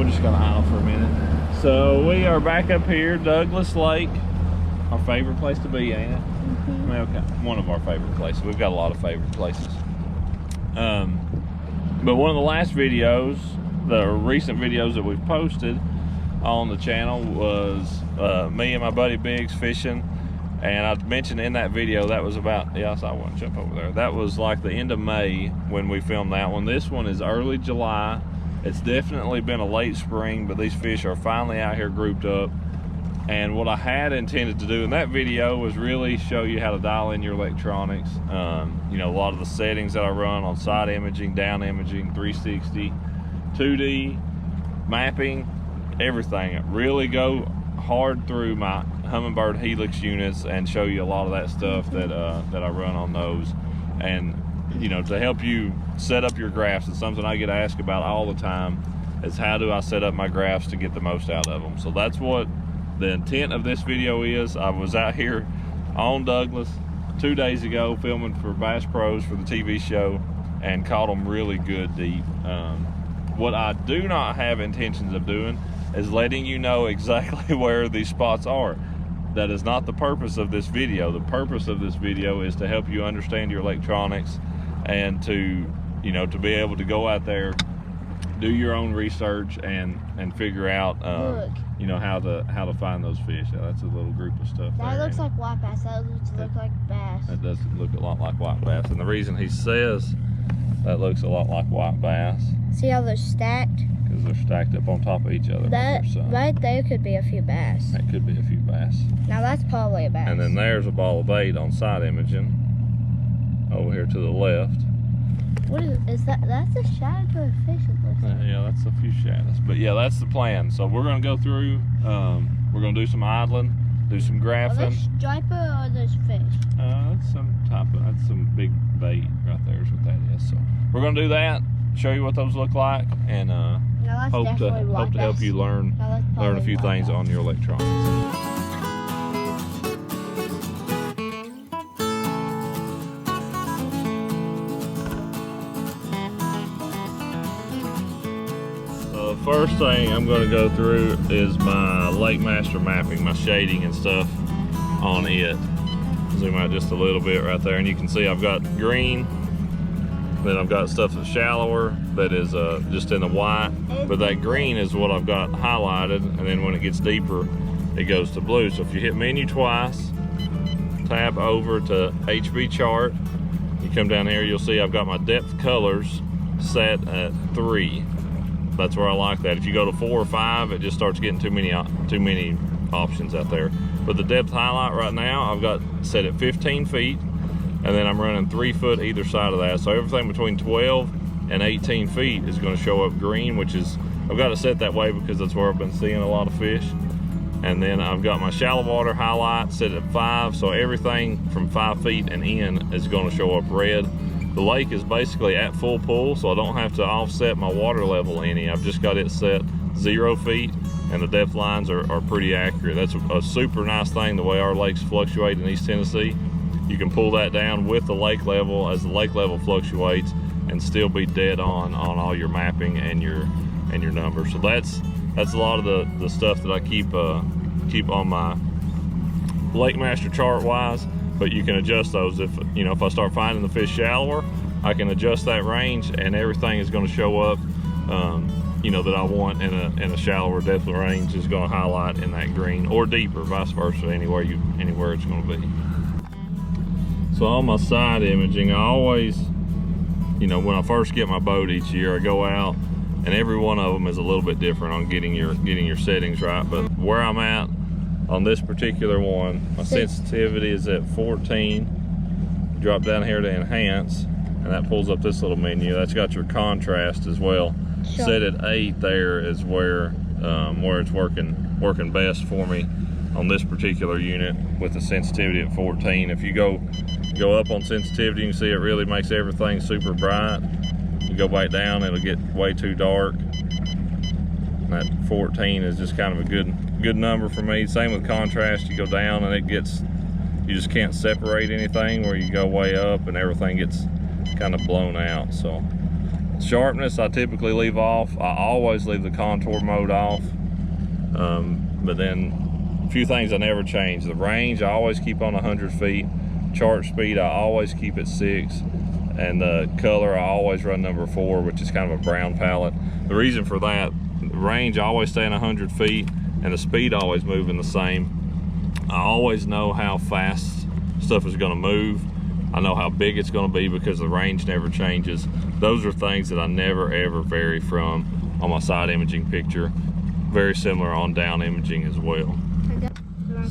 just gonna idle for a minute. So we are back up here, Douglas Lake. Our favorite place to be, ain't it? Mm-hmm. Well, okay, one of our favorite places. We've got a lot of favorite places. But one of the last videos, the recent videos that we've posted on the channel was me and my buddy Biggs fishing. And I mentioned in that video that was about, yes, I want to jump over there. That was like the end of May when we filmed that one. This one is early July. It's definitely been a late spring, but these fish are finally out here grouped up. And what I had intended to do in that video was really show you how to dial in your electronics. You know, a lot of the settings that I run on side imaging, down imaging, 360, 2D, mapping, everything. Really go hard through my Humminbird Helix units and show you a lot of that stuff that I run on those. And you know, to help you set up your graphs, it's something I get asked about all the time, is how do I set up my graphs to get the most out of them. So that's what the intent of this video is. I was out here on Douglas 2 days ago filming for Bass Pros for the TV show and caught them really good deep. What I do not have intentions of doing is letting you know exactly where these spots are. That is not the purpose of this video. The purpose of this video is to help you understand your electronics and to, you know, to be able to go out there, do your own research and figure out you know, how to find those fish. Yeah, that's a little group of stuff. That there, looks like white bass. That looks like bass. That does look a lot like white bass. And the reason he says that looks a lot like white bass, See how they're stacked? because they're stacked up on top of each other. That right there could be a few bass. That could be a few bass. Now that's probably a bass. And then there's a ball of bait on side imaging over here to the left. What is that? That's a shadow to a fish, it looks like. Yeah, that's a few shadows. But yeah, that's the plan. So we're gonna go through, we're gonna do some idling, do some Are graphing. those striper or are those fish? That's some that's some big bait right there is what that is. So we're gonna do that, show you what those look like, and hope to help you learn a few things on your electronics. The first thing I'm going to go through is my Lakemaster mapping, my shading and stuff on it. Zoom out just a little bit right there, and you can see I've got green, then I've got stuff that's shallower that is just in the white, but that green is what I've got highlighted, and then when it gets deeper it goes to blue. So if you hit menu twice, tab over to HB chart, you come down here, you'll see I've got my depth colors set at 3. That's where I like that. If you go to 4 or 5, it just starts getting too many options out there. But the depth highlight right now, I've got set at 15 feet, and then I'm running 3 foot either side of that. So everything between 12 and 18 feet is going to show up green, which is, I've got it set that way because that's where I've been seeing a lot of fish. And then I've got my shallow water highlight set at 5, so everything from 5 feet and in is going to show up red. The lake is basically at full pull, so I don't have to offset my water level any. I've just got it set 0 feet, and the depth lines are pretty accurate. That's a super nice thing, the way our lakes fluctuate in East Tennessee. You can pull that down with the lake level as the lake level fluctuates and still be dead on all your mapping and your numbers. So that's a lot of the stuff that I keep on my Lakemaster chart wise. But you can adjust those. If I start finding the fish shallower, I can adjust that range, and everything is going to show up that I want in a shallower depth of range is going to highlight in that green, or deeper, vice versa, anywhere it's going to be. So on my side imaging, I always, when I first get my boat each year, I go out, and every one of them is a little bit different on getting your settings right. But where I'm at on this particular one, my sensitivity is at 14. Drop down here to enhance, and that pulls up this little menu. That's got your contrast as well. Sure. Set at 8 there is where it's working best for me on this particular unit with the sensitivity at 14. If you go up on sensitivity, you can see it really makes everything super bright. You go back down, it'll get way too dark. And that 14 is just kind of a good number for me. Same with contrast. You go down and you just can't separate anything, where you go way up and everything gets kind of blown out. So Sharpness I typically leave off. I always leave the contour mode off. But then a few things I never change. The range I always keep on 100 feet. Chart speed I always keep at 6. And the color I always run number 4, which is kind of a brown palette. The reason for that, the range I always stay in 100 feet and the speed always moving the same. I always know how fast stuff is going to move. I know how big it's going to be because the range never changes. Those are things that I never ever vary from on my side imaging picture. Very similar on down imaging as well.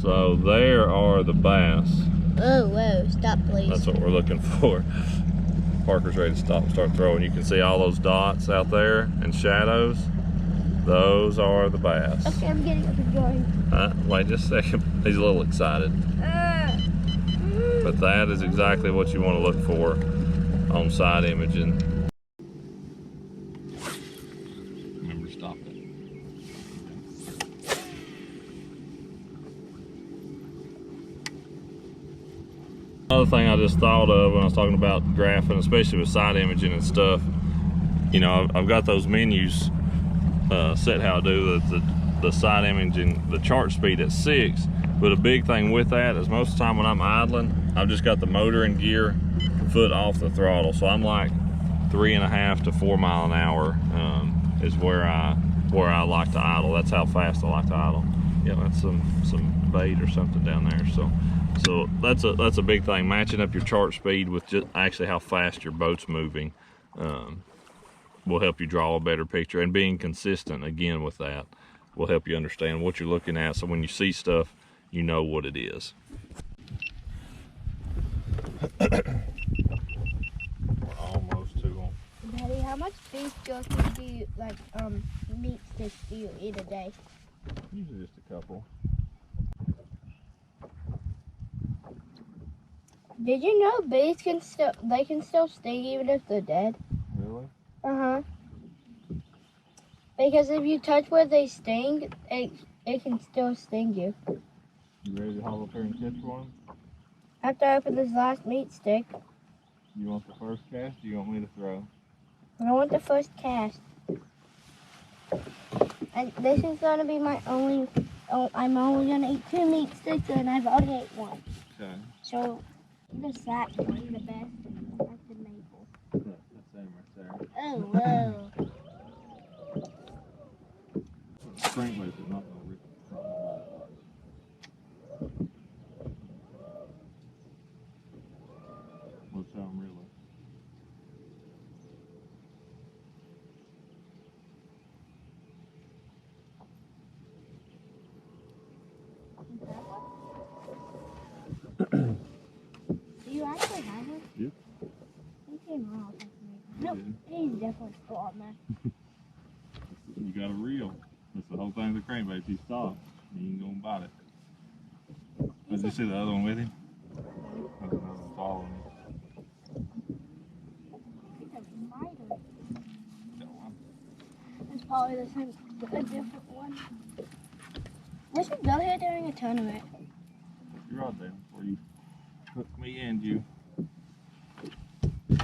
So there are the bass. Oh, whoa, stop please. That's what we're looking for. Parker's ready to stop and start throwing. You can see all those dots out there and shadows. Those are the bass. Okay, I'm getting up and going. Wait just a second. He's a little excited. But that is exactly what you want to look for on side imaging. Remember to stop it. Another thing I just thought of when I was talking about graphing, especially with side imaging and stuff, you know, I've got those menus set how I do the side imaging, the chart speed at 6. But a big thing with that is most of the time when I'm idling, I've just got the motor in gear, foot off the throttle. So I'm like 3.5 to 4 mile an hour is where I like to idle. That's how fast I like to idle. Yeah, that's some bait or something down there. So that's a big thing. Matching up your chart speed with just actually how fast your boat's moving will help you draw a better picture. And being consistent again with that will help you understand what you're looking at. So when you see stuff, you know what it is. We're almost to them. Daddy, how much beef jerky do you, like, meat sticks do you eat a day? Usually just a couple. Did you know bees can still sting even if they're dead? Really? Uh-huh. Because if you touch where they sting, it can still sting you. You ready to haul up there and catch one? After I open this last meat stick. You want the first cast or you want me to throw? I want the first cast. And this is going to be my only, I'm only going to eat 2 meat sticks and I've already ate one. Okay. So, the sack one, the best, that's the maple. That's them right there. Oh, whoa. Crankbait is not going to rip the front of the Let's tell them really. Do you actually have one? Yep. He came out. Nope, he's definitely still on there. You got a reel. That's the whole thing of the crankbait. If he stops, he ain't gonna bite it. Did you see the other one with him? That's another one following him. It's probably the same, a different one. We should go here during a tournament. Put your rod down before you hook me and you.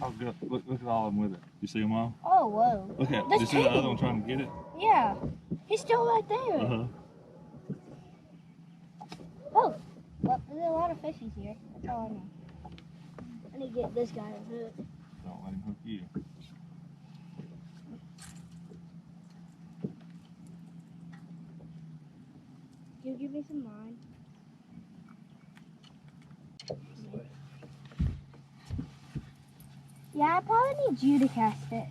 Oh, good. Look at all of them with it. You see them all? Oh, whoa. Look at it. That's Did you see the big. other one trying to get it? Yeah. He's still right there. Uh-huh. Oh, well, there's a lot of fishies here. That's all I know. I need to get this guy a hook. Don't let him hook you. You give me some line. Yeah, I probably need you to cast it.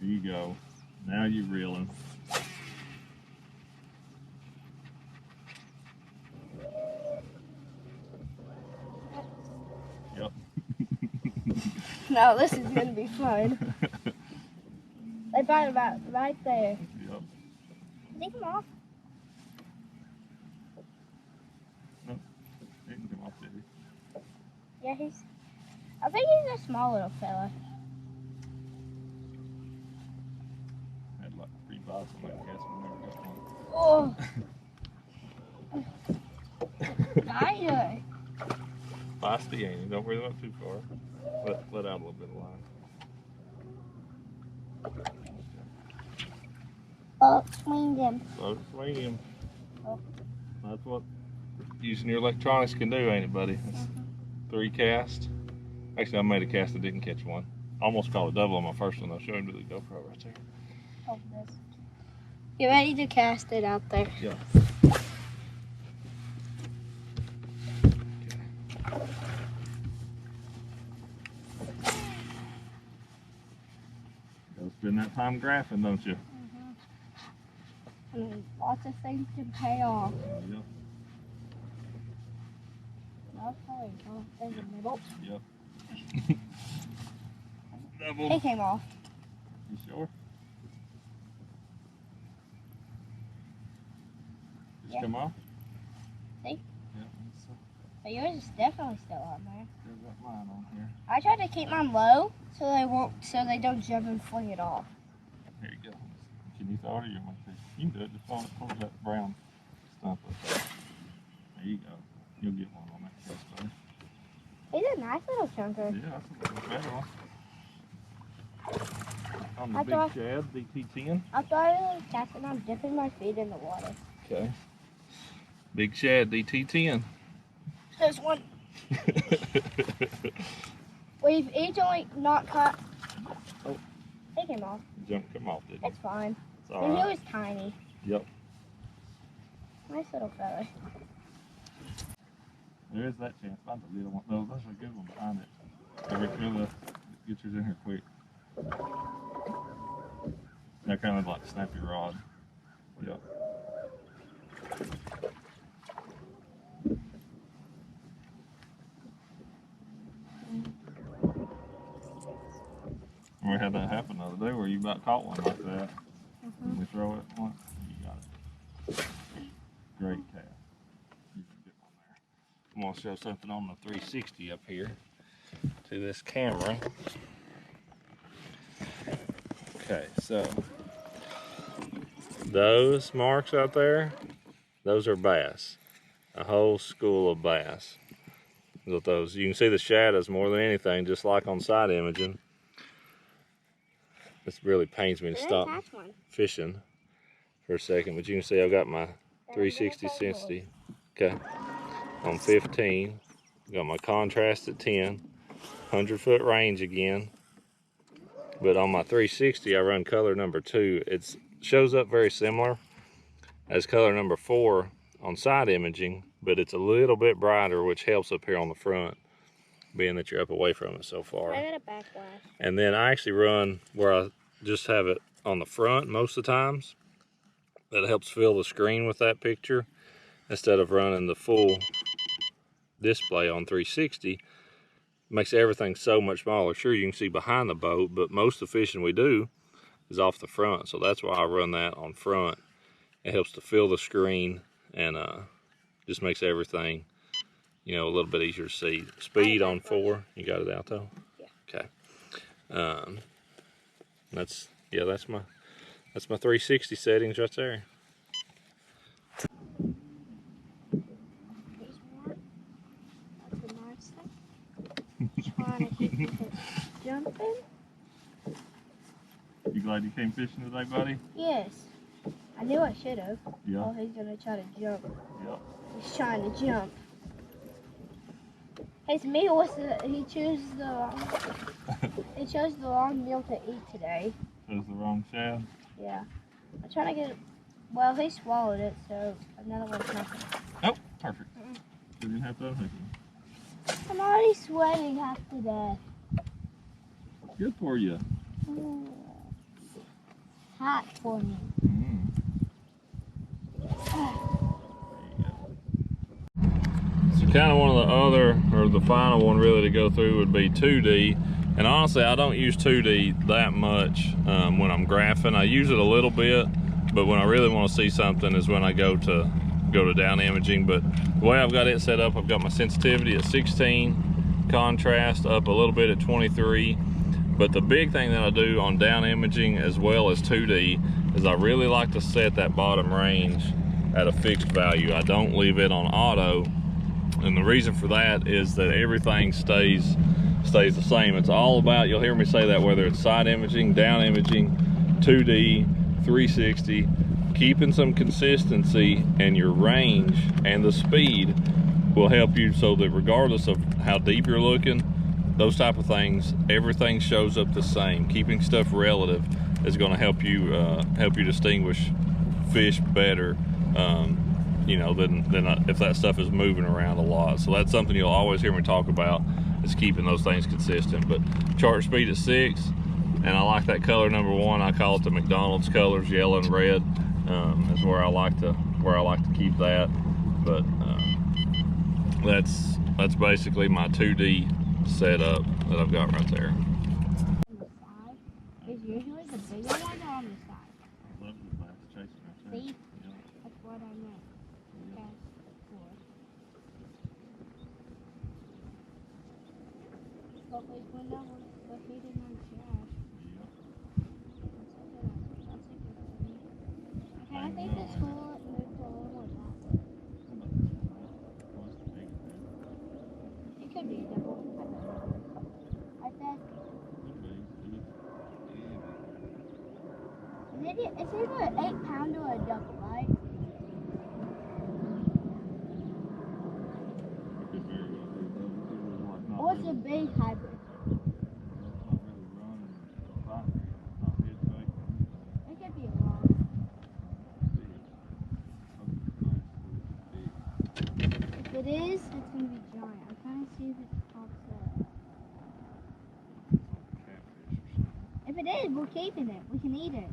There you go. Now you're reeling. Yep. No, this is gonna be fun. They found about right there. Yep. Take him off. Nope. He can come off, did he? Yeah, I think he's a small little fella. Had like 3 bites on that cast, we never got one. Oh. Spider. Feisty, ain't he? Don't bring him up too far. Let out a little bit of line. Oh, swing him. So swing him. Oh. That's what using your electronics can do, ain't it, buddy? It's 3 casts. Actually, I made a cast that didn't catch one. Almost caught a double on my first one. I'll show him to the GoPro right there. Oh, this. You ready to cast it out there? Yeah. Go spend that time graphing, don't you? And lots of things to pay off. Yep. Okay, go in the middle. Yep. Double. It came off. You sure? Just Yeah. come off? See? Yeah. But yours is definitely still on there. Still got mine on here. I try to keep mine low so they don't jump and fling it off. There you go. Can you throw it or you want to? You can do it. Just throw it towards that brown stump up there. There you go. You'll get one on that cast, buddy. He's a nice little chunker. Yeah, that's a little better one. On the I big thought- shad, DT10. I thought I was casting on dipping my feet in the water. Okay. Big shad, DT10. There's one. We've each only not caught. Oh. It came off. Jump come off, didn't it? It's fine. It's all And he right. was tiny. Yep. Nice little fella. There is that chance. Find the little one. No, there's a good one behind it. Get yours in here quick. That kind of like snappy rod. Yep. We had that happen the other day where you about caught one like that. And we throw it once, you got it. Great cast. You can get one there. I'm gonna show something on the 360 up here to this camera. Okay, so those marks out there, those are bass. A whole school of bass. With those, you can see the shadows more than anything, just like on side imaging. This really pains me to stop fishing for a second, but you can see I've got my 360 Sensitive. Okay, on 15, got my contrast at 10, 100-foot range again. But on my 360, I run color number 2. It shows up very similar as color number 4 on side imaging, but it's a little bit brighter, which helps up here on the front, being that you're up away from it so far. I got a backlash. And then I actually run where I just have it on the front most of the times. That helps fill the screen with that picture instead of running the full display on 360. Makes everything so much smaller. Sure, you can see behind the boat, but most of the fishing we do is off the front, so that's why I run that on front. It helps to fill the screen and just makes everything, you know, a little bit easier to see. Speed on 4. You got it out though? Yeah. Okay. That's my 360 settings right there. Here's more. That's a nice thing. Trying to keep it jumping. You glad you came fishing today, buddy? Yes. I knew I should have. Yeah. Oh, he's gonna try to jump. Yep. He's trying to jump. His meal was he chose the wrong meal to eat today. Chose the wrong shad. Yeah. I'm trying to get it. Well, he swallowed it, so another one's coming. Oh, perfect. You didn't have to unhook him. I'm already sweating half to death. Good for you. Hot for me. So kind of one of the other, or the final one really to go through would be 2D. And honestly, I don't use 2D that much when I'm graphing. I use it a little bit, but when I really want to see something is when I go to down imaging. But the way I've got it set up, I've got my sensitivity at 16, contrast up a little bit at 23. But the big thing that I do on down imaging as well as 2D is I really like to set that bottom range at a fixed value. I don't leave it on auto And the reason for that is that everything stays the same. It's all about, you'll hear me say that, whether it's side imaging, down imaging, 2D, 360, keeping some consistency, and your range and the speed will help you, so that regardless of how deep you're looking, those type of things, everything shows up the same. Keeping stuff relative is going to help you distinguish fish better, you know, than if that stuff is moving around a lot. So that's something you'll always hear me talk about, is keeping those things consistent. But chart speed at 6, and I like that color number 1. I call it the McDonald's colors, yellow and red. Is where I like to keep that. But that's basically my 2D setup that I've got right there. On the side is usually the bigger one or on the side? See? That's what I meant. Okay. But wait, when that was the heated on trash. Okay, I think this will move a little more that way. It could be a double. I said. It's either an 8-pounder or a double, right? Or it's a big hybrid. It could be a long. If it is, it's going to be giant. I'm trying to see if it pops up. If it is, we're keeping it. We can eat it.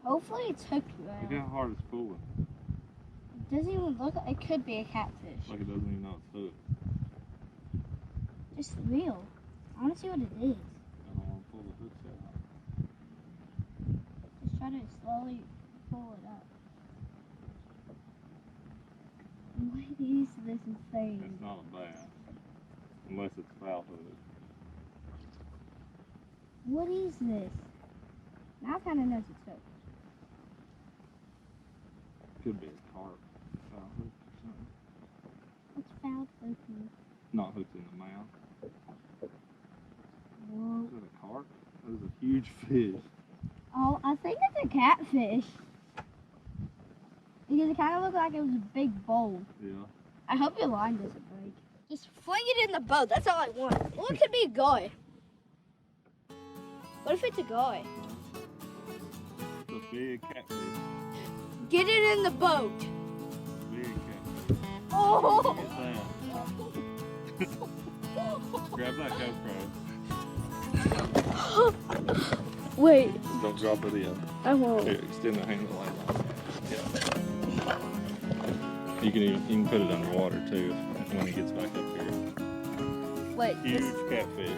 Hopefully it's hooked well. Look how hard it's pulling. It doesn't even look like it could be a catfish. Like it doesn't even know it's hooked. Just real. I want to see what it is. I don't want to pull the hooks out. Just try to slowly pull it up. What is this thing? It's not a bass. Unless it's foul hooked. What is this? Now I kind of knows it's hooked. Could be a carp. Foul hooked or something. What's foul hooking? Not hooked in the mouth. Whoa. Is that a carp? That is a huge fish. Oh, I think it's a catfish. Because it kind of looked like it was a big bowl. Yeah. I hope your line doesn't break. Just fling it in the boat. That's all I want. Well, it could be a guy. What if it's a guy? It's a big catfish. Get it in the boat. Big catfish. Oh! Get that. Grab that GoPro. Wait, Don't drop it in. I won't. Here, extend the handle like that. Yeah. You can put it underwater too when he gets back up here. Wait. Huge catfish.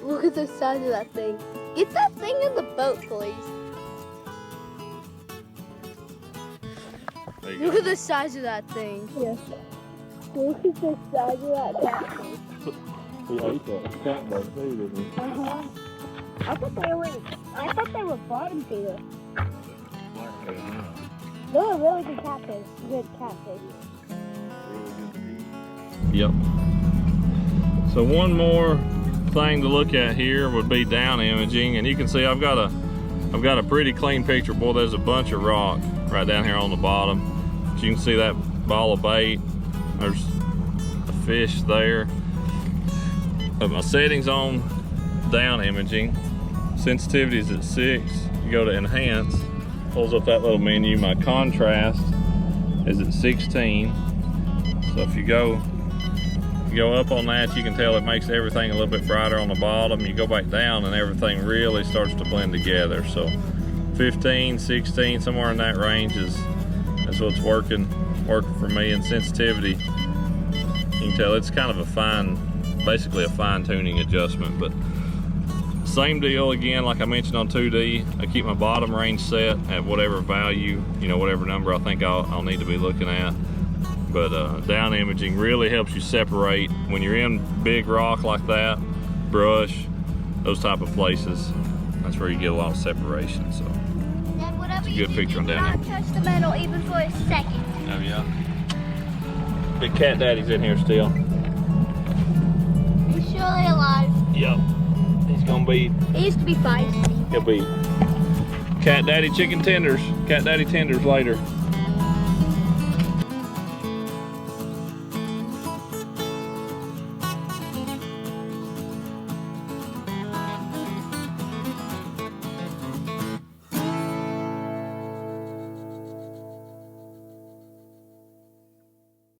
Look at the size of that thing. Get that thing in the boat, please. There you Look go. at the size of that thing. Yes. Look at the size of that catfish. He ate that catbird too, didn't he? I thought they were bottom feeder. They're a really good catfish. Good catfish. Yep. So one more thing to look at here would be down imaging, and you can see I've got a pretty clean picture. Boy, there's a bunch of rock right down here on the bottom. But you can see that ball of bait. There's a fish there. But my settings on down imaging, sensitivity is at 6. You go to enhance, pulls up that little menu. My contrast is at 16. So if you go up on that, you can tell it makes everything a little bit brighter on the bottom. You go back down and everything really starts to blend together. So 15, 16, somewhere in that range is what's working for me. And sensitivity, you can tell it's kind of basically a fine-tuning adjustment. But same deal again, like I mentioned on 2D, I keep my bottom range set at whatever value, whatever number I think I'll need to be looking at. But down imaging really helps you separate when you're in big rock like that, brush, those type of places. That's where you get a lot of separation. So. Dad, whatever good picture on down Not touch the metal even for a second. there. Oh yeah. Big cat daddy's in here still. He's surely alive. Yep. He's gonna be. He used to be feisty. He'll be cat daddy chicken tenders. Cat daddy tenders later.